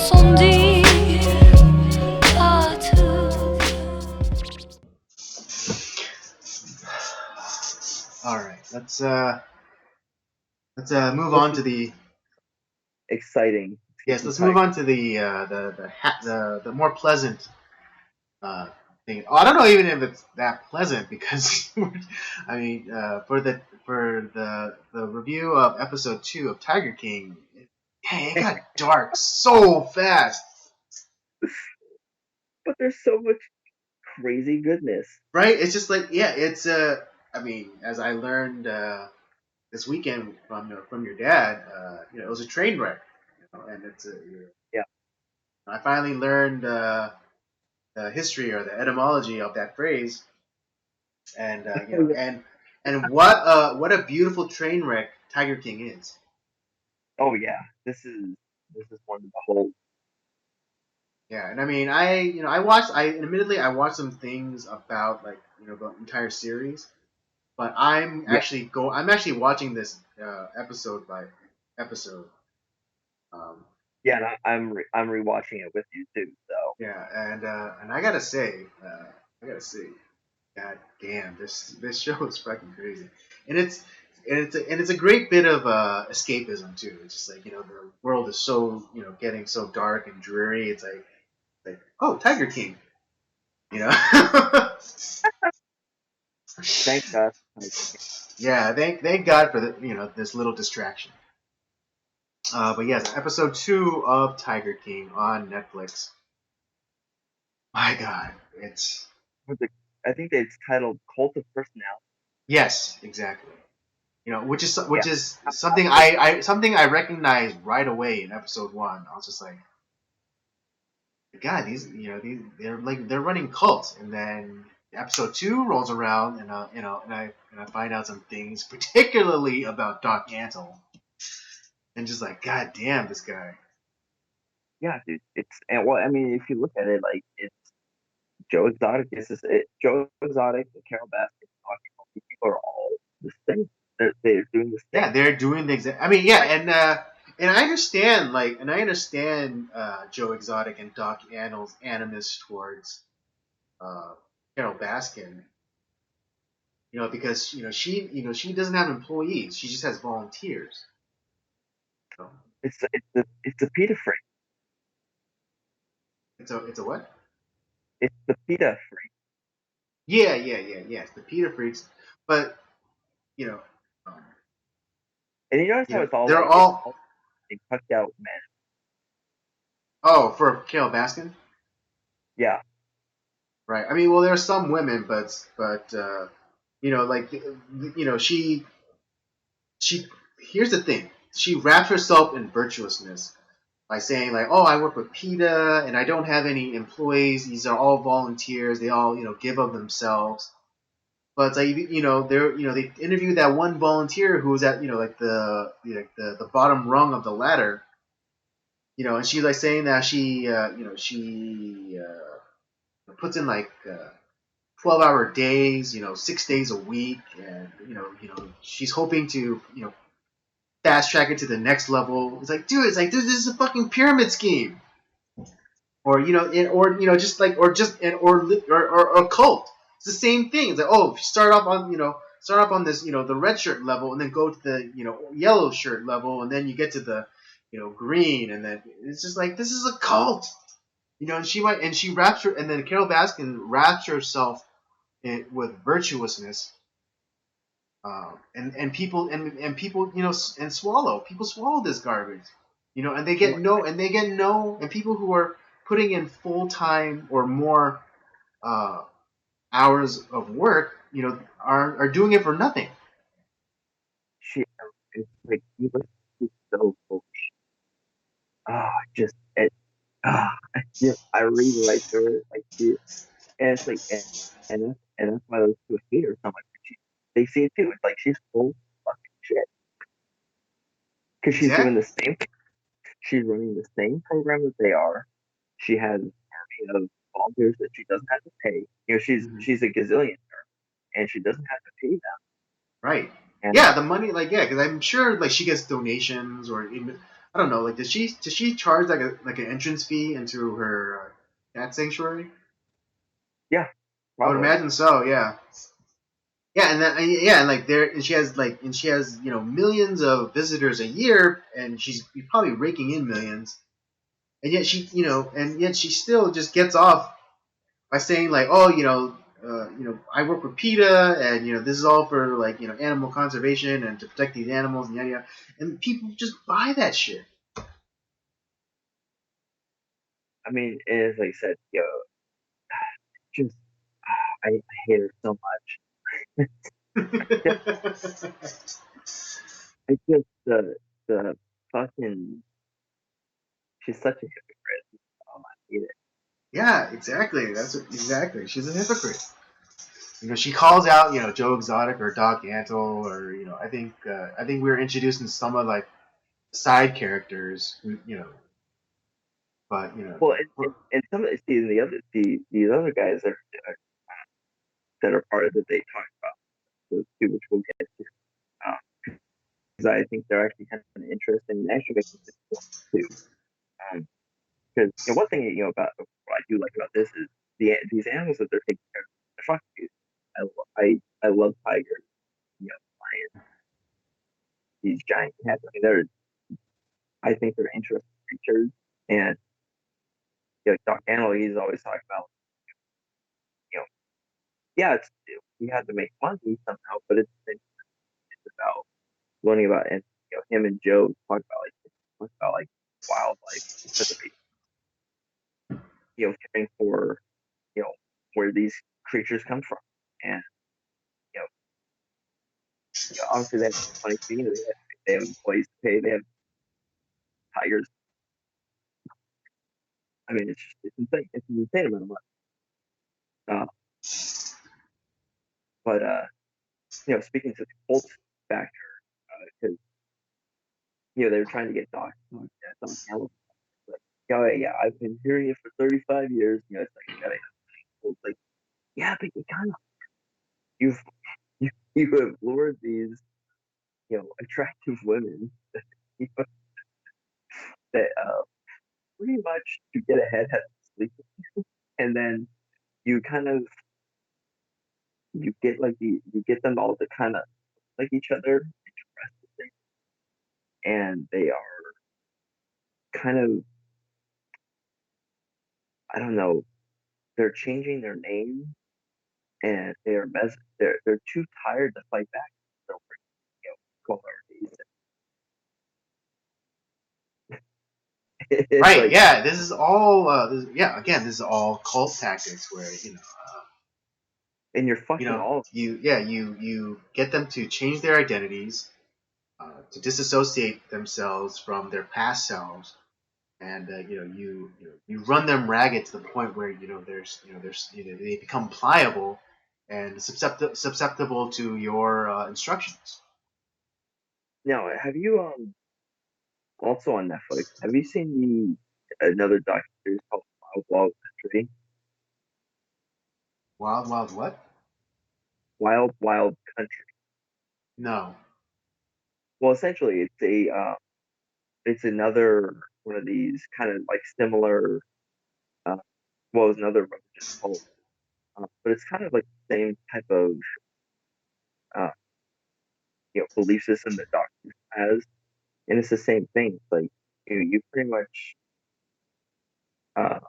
ressenti à tout. All right, let's move This on to is the exciting. yes, let's move on to the more pleasant uh, thing. Oh, I don't know even if it's that pleasant because I mean for the review of episode 2 of Tiger King, it got dark so fast, But there's so much crazy goodness. right? It's just like yeah, it's I mean as I learned this weekend from your dad, it was a train wreck, and it's a Yeah. I finally learned the history or the etymology of that phrase, and what a beautiful train wreck Tiger King is. Oh yeah, this is one to behold. Yeah, and I mean, I watched some things about like the entire series, but Yeah, I'm actually watching this episode by episode. Um, yeah. And I'm rewatching it with you too. So yeah, and I gotta say, God damn, this show is fucking crazy, and it's a great bit of escapism too. It's just like the world is so getting so dark and dreary. It's like oh Tiger King, you know. thank God. Yeah, thank God for this little distraction. But yes, episode 2 of Tiger King on Netflix. My God, it's I think it's titled Cult of Personality. yes, exactly. Which Yeah, is something I recognized right away in episode 1. I was just like, God, they're running cults, and then episode 2 rolls around, and I find out some things, particularly about Doc Antle, and just like, God damn, this guy. yeah, dude. It's and well, I mean, if you look at it, like it's Joe Exotic. Joe Exotic and Carol Baskin. These people are all the same. They're doing the Yeah, same. they're doing the exact. I mean, yeah, and I understand Joe Exotic and Doc Antle's animus towards uh, Carol Baskin. Because she doesn't have employees; she just has volunteers. So It's a PETA freak. it's a what? It's the PETA freak. Yeah, yeah, yeah, yeah. It's the Peter freaks, but you know, um, And you notice how it's all they're like it's all all like tucked out men. oh for Carol Baskin, Yeah, right? I mean, well, there are some women, but like she. Here's the thing: she wraps herself in virtuousness by saying like, "Oh, I work with PETA, and I don't have any employees. These are all volunteers. They all give of themselves." But it's like they interviewed that one volunteer who was at like the bottom rung of the ladder, and she's like saying that she puts in like 12-hour days, 6 days a week, and she's hoping to fast track it to the next level. It's like, dude, this is a fucking pyramid scheme, or just like or a cult. It's the same thing. It's like, oh, if you start off on this the red shirt level, and then go to the yellow shirt level, and then you get to the green, and then it's just like this is a cult. And she wraps her, and then Carol Baskin wraps herself with virtuousness, and people and swallow this garbage, and they get no, and people who are putting in full time or more uh, hours of work, are doing it for nothing. she. It's like he was he's so cool. Just it. Ah, I really like her. Like she, and it's like and that's why those two hate her so much. They see it too. It's like she's full of fucking shit because she's doing Exactly. the same. She's running the same program that they are. She has an army of volunteers that she doesn't have to pay. Mhm. She's a gazillionaire, and she doesn't have to pay them. Right. And Yeah, the money, like, yeah, because I'm sure, like, she gets donations, or even, I don't know. Like, does she charge like an entrance fee into her cat sanctuary? Yeah, I would probably. imagine so. Yeah. Yeah, and then yeah, and like there, and she has millions of visitors a year, and she's probably raking in millions, and yet she still just gets off by saying like, oh, I work with PETA, and this is all for like animal conservation and to protect these animals and yada yada, and people just buy that shit. I mean, and as I said, just I hate her so much. I just the fucking she's such a hypocrite. I hate it. Yeah, exactly. Exactly. She's a hypocrite. She calls out Joe Exotic or Doc Antle, or I think we were introducing some of like side characters who but Well, and some of see the other guys that are part of it, they talk about those two, which we'll get to. Because I think they're actually kind of interesting and actually make it difficult too. Because one thing about what I do like about this is these animals that they're taking care of. They're fucking beautiful. I love tigers, lions, these giant cats. I mean, I think they're interesting creatures. And Doc Animal, he's always talking about you know yeah, we had to make money somehow, but it's about learning about and him and Joe talk about like wildlife preservation, caring for you know where these creatures come from, and you know, obviously they have money to they have employees to pay, they have tigers. I mean, it's insane. It's an insane amount of money. Uh, but speaking to the cult factor, because they were trying to get Doc Hamilton. Like, oh yeah, I've been hearing it for 35 years. It's like you gotta have, it's like, yeah, but you've you have lured these attractive women you know, that pretty much to get ahead have to sleep, and then you kind of you get them all to kind of like each other, and they are kind of, I don't know, they're changing their name, and they're too tired to fight back. So, 12 hour days. It's right. like, Yeah, this is all. Yeah, again, this is all cult tactics where and you're fucking all. you get them to change their identities, to disassociate themselves from their past selves, and you run them ragged to the point where they become pliable and susceptible to your instructions. Now, have you also on Netflix? Have you seen the another documentary called Wild Wild Country? Wild Wild what? Wild Wild Country. No. Well, essentially, it's another one of these kind of like similar. Uh, well, it's another religious cult, but it's kind of like the same type of uh, belief system that Doctor has, and it's the same thing. It's like you pretty much uh,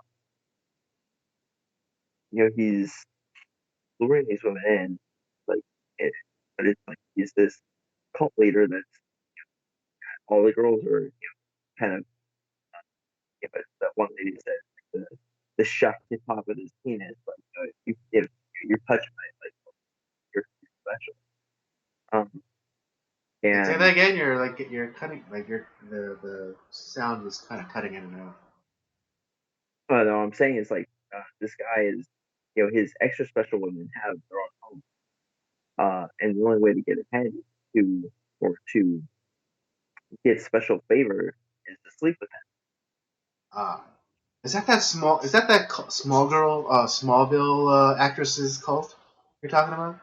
he's luring these women in, like it, but it's like he's this cult leader that's all the girls are kind of but that one lady said the chef the top of his penis, like if you're touched by it, like you're special. Say that And again. You're cutting like the sound was kind of cutting in and out. what I'm saying is like this guy is his extra special women have their own home, and the only way to get ahead is to get special favor is to sleep with Uh, small girl Smallville actress's cult you're talking about?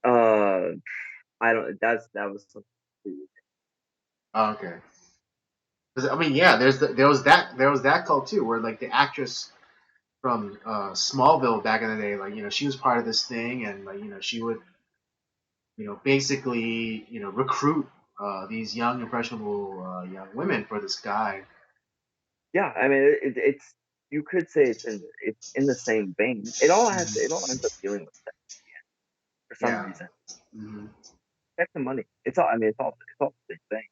him. I don't. That was something. Oh, okay. 'Cause, I mean, yeah, there was that cult too, where like the actress from Smallville back in the day, like she was part of this thing, and like she would basically recruit these young impressionable young women for this guy. Yeah, I mean, it's you could say it's in the same vein. It all ends up dealing with sex for some Yeah. reason. Hmm. Sex and money. It's all. I mean, it's all the same thing.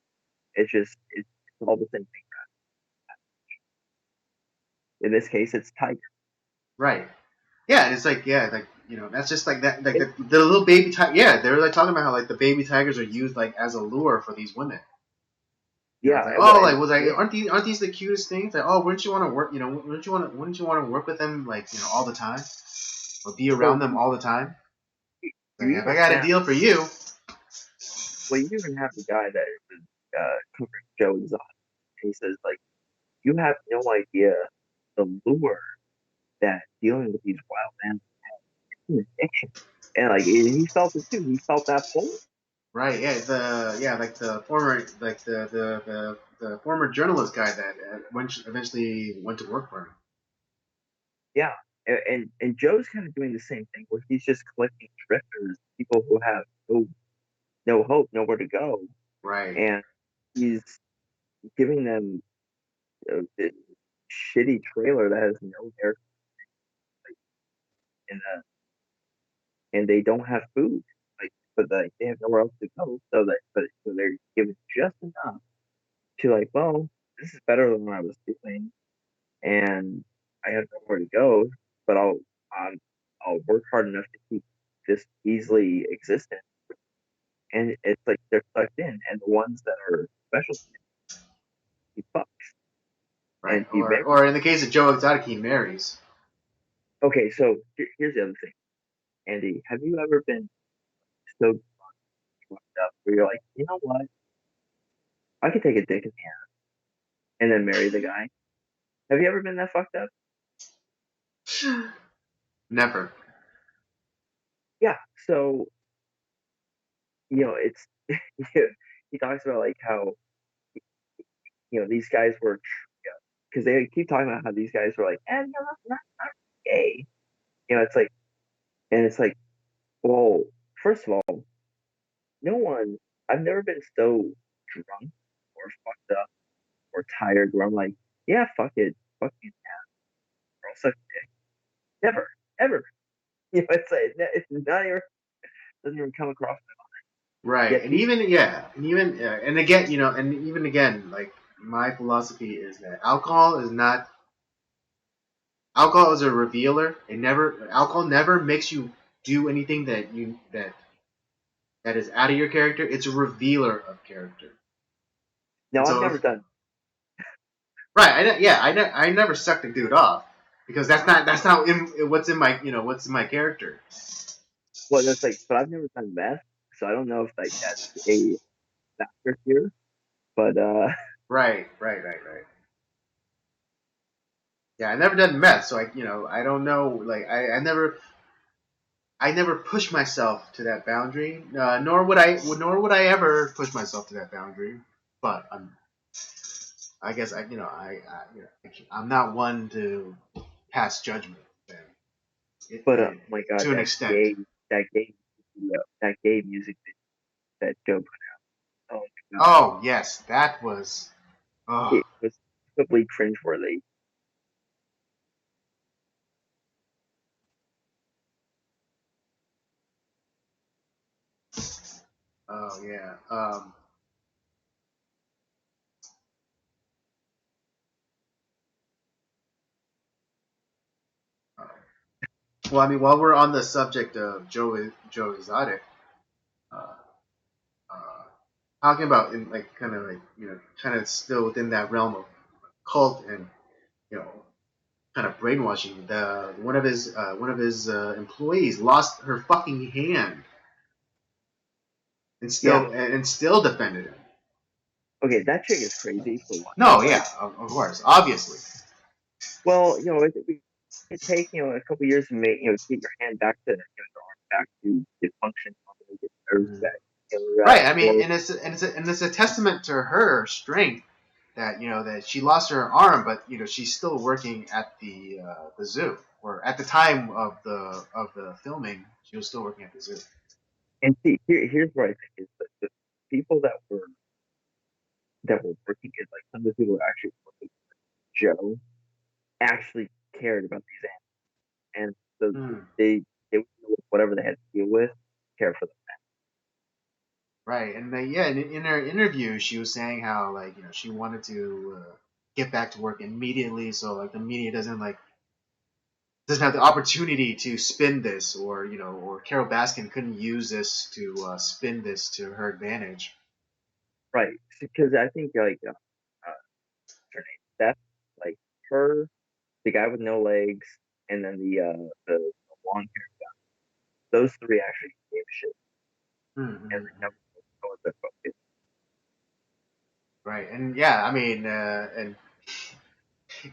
It's all the same thing. In this case, it's tiger. Right. Yeah, and it's like that's just like that like It, the little baby tiger. Yeah, they're like talking about how like the baby tigers are used like as a lure for these women. It's yeah, like, well, oh, and like was like yeah, aren't these the cutest things? Like, oh, wouldn't you want to work? Wouldn't you want to work with them like all the time or be well, around them all the time? you Like, if I even got a have deal for you, you even have the guy that is covering Joe Exotic. He says like, you have no idea the lure that dealing with these wild animals is an addiction. And like he felt it too. He felt that pull. right? Like the former the former journalist guy that eventually went to work for him. Yeah, and Joe's kind of doing the same thing where he's just collecting drifters, people who have no hope, nowhere to go, Right. and he's giving them this shitty trailer that has no air in the, and they don't have food, like, but like they have nowhere else to go, so they're given just enough to like, well, this is better than what I was doing, and I have nowhere to go, but um, I'll work hard enough to keep this easily existent. And it's like they're sucked in, and the ones that are special, he fucks Right. and he Or marries. in the case of Joe Exotic, he marries. Okay, so here's the other thing, Andy. Have you ever been so fucked up where you're like, you know what? I could take a dick in the ass and then marry the guy. Have you ever been that fucked up? Never. Yeah. So it's he talks about like how these guys were because they keep talking about how these guys were like, and you're not gay. It's like, and it's like, well, first of all, no one. I've never been so drunk or fucked up or tired where I'm like, yeah, fuck it, fuck you, girl, suck dick. Never, ever. It's not even doesn't even come across my mind. Right. Yet And these, even and again, and even again, like my philosophy is that alcohol is a revealer. Alcohol never makes you do anything that is out of your character. It's a revealer of character. no, And I've so never if done. right, I never sucked a dude off because that's not what's in my character. Well, that's like, but I've never done meth, so I don't know if like that's a factor here. But Right, right, right, right. Yeah, I never done meth, so I don't know. Like I never push myself to that boundary. Nor would I ever push myself to that boundary. But I guess I'm not one to pass judgment. Then oh my god, to an that extent. gay music that Joe put out. Oh my god, Oh yes, that was. Oh, it was simply cringeworthy. oh yeah. Uh, well, I mean, while we're on the subject of Joe Exotic, uh, uh, talking about in like kind of like kind of still within that realm of cult and you know kind of brainwashing. The one of his employees lost her fucking hand and Yeah. still defended him. Okay, that chick is crazy for one. No, yeah, Like, of course, obviously. well, it take a couple years to make get your hand back to your arm back to get function normally, get nerves Mhm. back, Right. I mean, or and it's a testament to her strength that that she lost her arm, but she's still working at the zoo, or at the time of the filming, she was still working at the zoo. And see, here's what I think is that the people that were working it, like some of the people that actually working Joe actually cared about these animals, and so Mm, they would deal with whatever they had to deal with, care for them. right, and yeah, in her interview, she was saying how like she wanted to get back to work immediately, so like the media doesn't have the opportunity to spin this, or Carol Baskin couldn't use this to spin this to her advantage. Right, because I think like what's her name? That's like her, the guy with no legs, and then the long hair. Those three actually gave a shit, and like Mm-hmm. that was their focus. Right, and yeah, I mean, and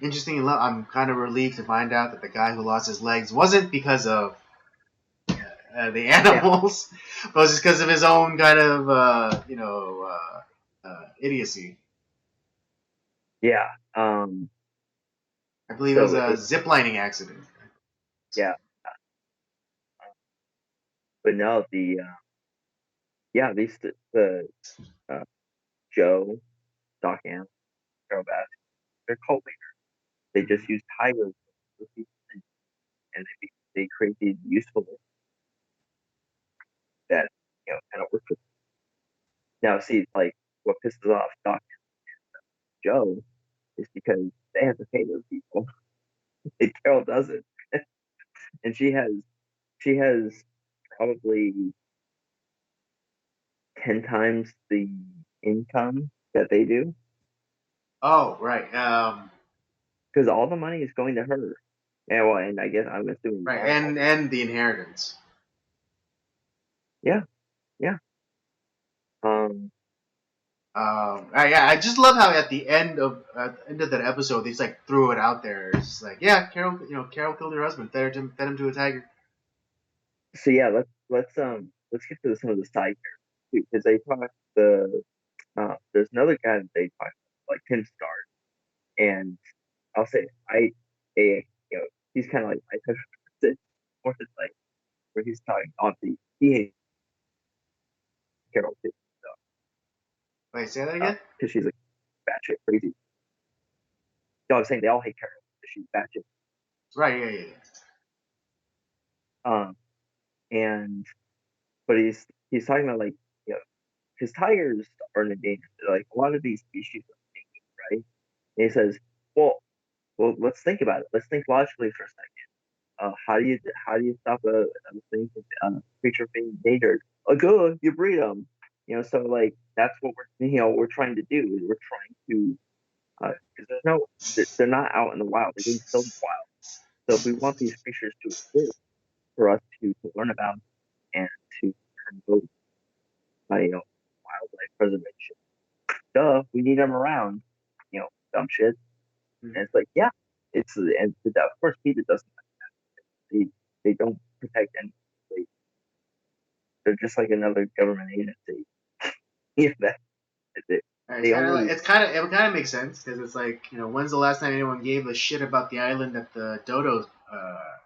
interesting enough, I'm kind of relieved to find out that the guy who lost his legs wasn't because of the Yeah, animals, but was just because of his own kind of, idiocy. yeah. I believe it was So a ziplining accident. yeah, but no, yeah, these uh, Joe, Doc Ann, Carol Bass, they're cult leaders. They just use tigers for people, and they create these usefulness that kind of work for them. Now, see, like what pisses off Doc and Joe is because they have to pay those people, and Carol doesn't, and she has probably 10 times the income that they do Oh, right, because all the money is going to her. And well, and I guess I'm assuming right, now, and the inheritance. yeah, yeah. Um, I just love how at the end of that episode, they just like threw it out there. It's just like, yeah, Carol killed her husband, fed him to a tiger. so yeah, let's get to some of the side characters because they talk there's another guy that they talk like Tim Starr, and I'll say he's kind of like my touch or it's like where he's talking obviously he hates Carol too Wait, say that again? because she's like batshit crazy. No, I'm saying they all hate Carol because she's batshit. Right, yeah, yeah, Um, and but he's talking about like because tigers are endangered. Like a lot of these species are endangered, right? And he says, well, let's think about it. Let's think logically for a second. How do you stop a thing, creature being endangered? Like, oh, you breed them. So like that's what we're trying to do. Is we're trying to because they're not out in the wild. They're being killed in the wild. So if we want these creatures to exist for us to learn about and to promote, wildlife preservation, we need them around. Dumb shit. yeah. And it's like, yeah, and of course PETA doesn't. They they don't protect any. They, they're just like another government agency. Yeah, they, It's they kind of only it kind of makes sense because it's like when's the last time anyone gave a shit about the island that the dodo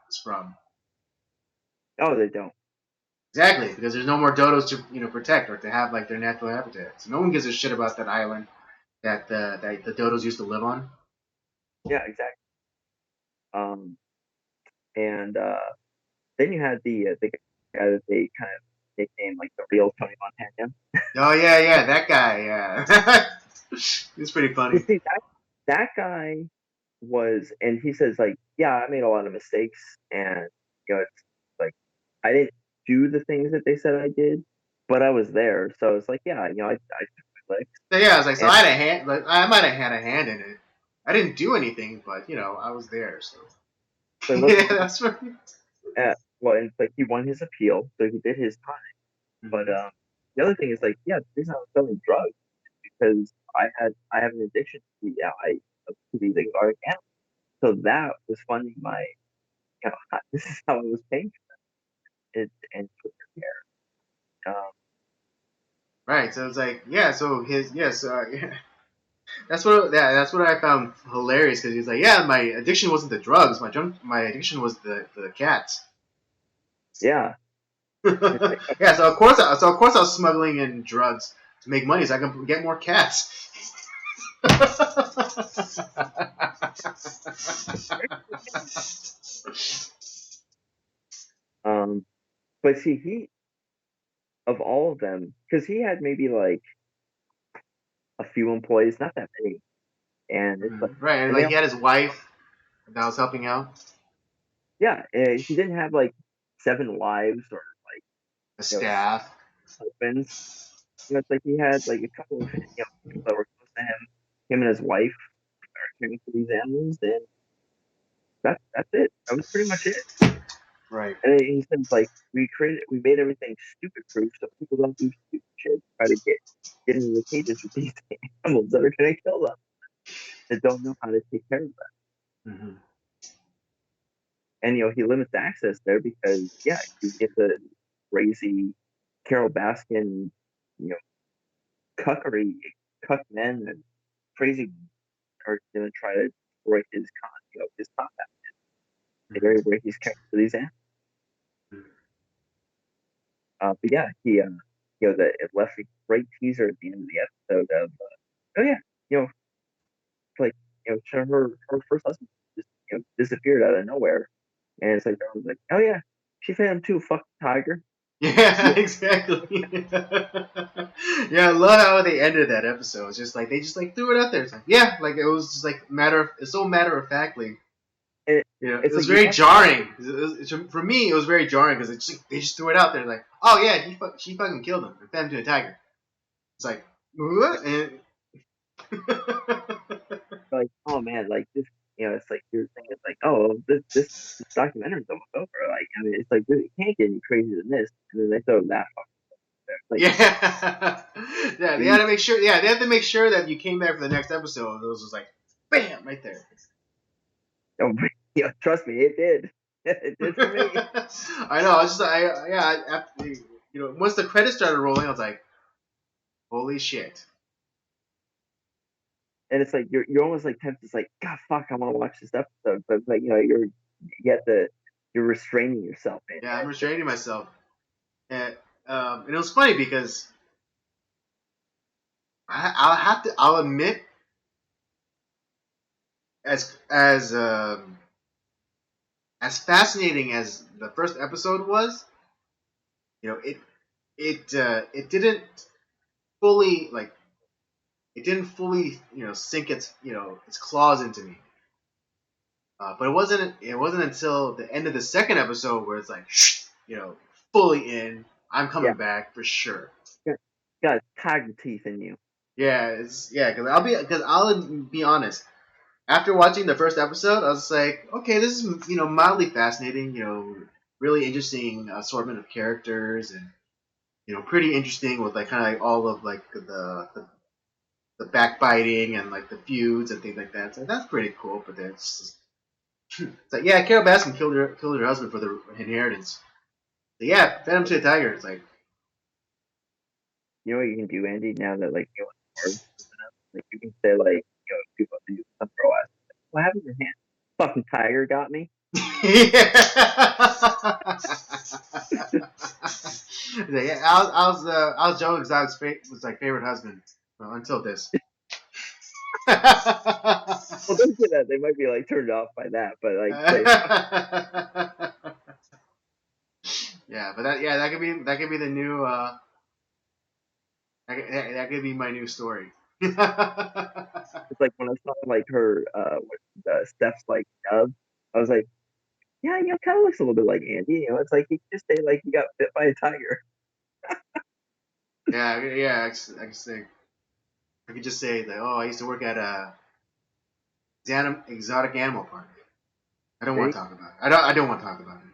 is from? oh they don't. Exactly, because there's no more dodos to protect or to have like their natural habitat. So no one gives a shit about that island that the dodos used to live on. Yeah, exactly. Um, and then you had the guy that they kind of nicknamed like the real Tony Montana. Oh yeah, yeah, that guy. Yeah, he's pretty You funny. see that guy and he says like, yeah, I made a lot of mistakes, and it's like I didn't do the things that they said I did, but I was there, so it's like, yeah, I took my licks, So yeah, I was like, so and I had a hand, like I might have had a hand in it. I didn't do anything, but I was there. So but yeah, listen, that's right. well, and like he won his appeal, so he did his time. But Mm-hmm. the other thing is like, yeah, the reason I was selling drugs is because I have an addiction to these exotic animals. So that was funding my, this is how I was paying for it and for their care. Right. So it's like, yeah. So his yes. Yeah. That's what I found hilarious because he's like, yeah, my addiction wasn't the drugs, my addiction was the cats. Yeah. It's like, Yeah, so of course I was smuggling in drugs to make money so I can get more cats. um, but see, he of all of them, because he had maybe like a few employees, not that many, and it's like, Right, and and they like all, he had his wife that was helping out, yeah, he didn't have like 7 wives or like the you know staff. husbands. It's like he had like a couple of people that were close to him and his wife are caring for these animals, and that's it. That was pretty much it. Right. And he said like we made everything stupid proof so people don't do stupid shit, try to get into the cages with these animals that are gonna kill them that don't know how to take care of them. Hmm. And he limits access there because yeah, you get the crazy Carol Baskin, you know, cuckery, cuck men and crazy are gonna try to destroy his combat area where he's caring for these animals. But yeah, it left a great teaser at the end of the episode of, oh yeah, you know, like, her first husband just, disappeared out of nowhere. And it's like, everyone's like, oh yeah, she fed him too, fuck tiger. Yeah, Yeah. exactly. Yeah, I love how they ended that episode. It's just like they just like threw it out there. It's like yeah, like it was just like it's so matter of factly. And It it's was like, you very watch, jarring. For me, it was very jarring because they just threw it out there like, oh yeah, she fucking killed him and fed him to a tiger. It's like what? And like, oh man, like this, it's like you're thinking, like, oh, this documentary's almost over. Like, I mean, it's like, it can't get any crazier than this. And then they throw that fuck there. Like, yeah, yeah, they had geez, to make sure. Yeah, they had to make sure that you came back for the next episode. It was just like, bam, right there. oh, trust me, it did. It did for me. I know. I was just, after, once the credits started rolling, I was like, holy shit. And it's like you're almost like tempted. It's like, God, fuck, I want to watch this episode, but like, you're restraining yourself, man. Yeah, I'm restraining myself, and it was funny because I'll admit, as fascinating as the first episode was, you know, it didn't fully like it didn't fully sink its claws into me. But it wasn't until the end of the second episode where it's like fully in. I'm Yeah, coming back for sure. got, got tiger teeth in you. Yeah, because I'll be honest. After watching the first episode, I was like, okay, this is mildly fascinating. Really interesting assortment of characters and pretty interesting with like kind of like all of like the backbiting and like the feuds and things like that. So that's pretty cool. But then it's like, yeah, Carol Baskin killed her husband for the inheritance. So yeah, fed him to a tiger. It's like, You know what you can do, Andy? Now that like like you can say like people do some throw ass. What happened to your hand? Fucking tiger got me. yeah. Yeah, I was Joe Exotic's was like favorite husband until this. Well, don't say that. They might be like turned off by that, but like say, Yeah, but that could be the new that could be my new story. it's like when I saw like her Steph's like dub, I was like, yeah, kind of looks a little bit like Andy. It's like he could just say like he got bit by a tiger. Yeah. I could say I could just say that. Oh, I used to work at a exotic animal park. I don't want See? to talk about it. I don't want to talk about it.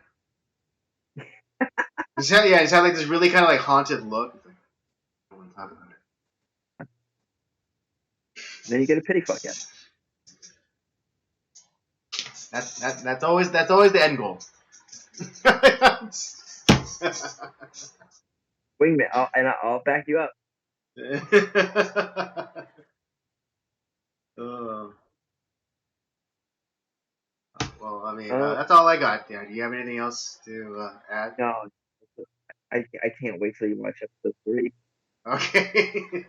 It's had like this really kind of like haunted look. It's like, I don't want to talk about it. And then you get a pity fuck at That's always the end goal. wingman, and I'll back you up. I got. Yeah. Do you have anything else to add? No, I can't wait till you watch episode 3. Okay.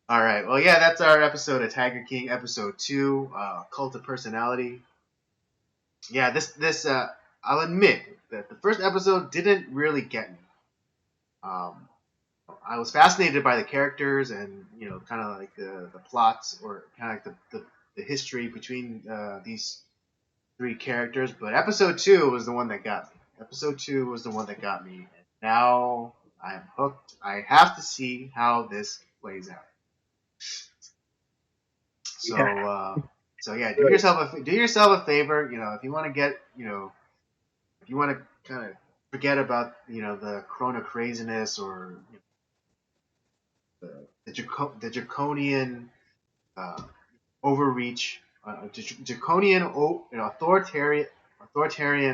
All right. Well, yeah, that's our episode of Tiger King, episode 2, Cult of Personality. Yeah, this I'll admit that the first episode didn't really get me. Um, I was fascinated by the characters and kind of like the plots or kind of like the history between these 3 characters. But episode 2 was the one that got me. Episode 2 was the one that got me. And now I'm hooked. I have to see how this plays out. So Yeah. so yeah, do yourself a favor. If you want to get if you want to kind of forget about the Corona craziness or the draconian uh, overreach, draconian authoritarian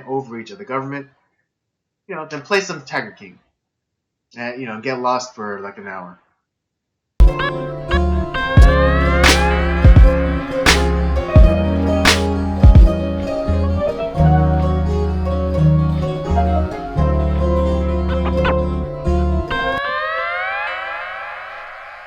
overreach of the government, then play some Tiger King and get lost for like an hour.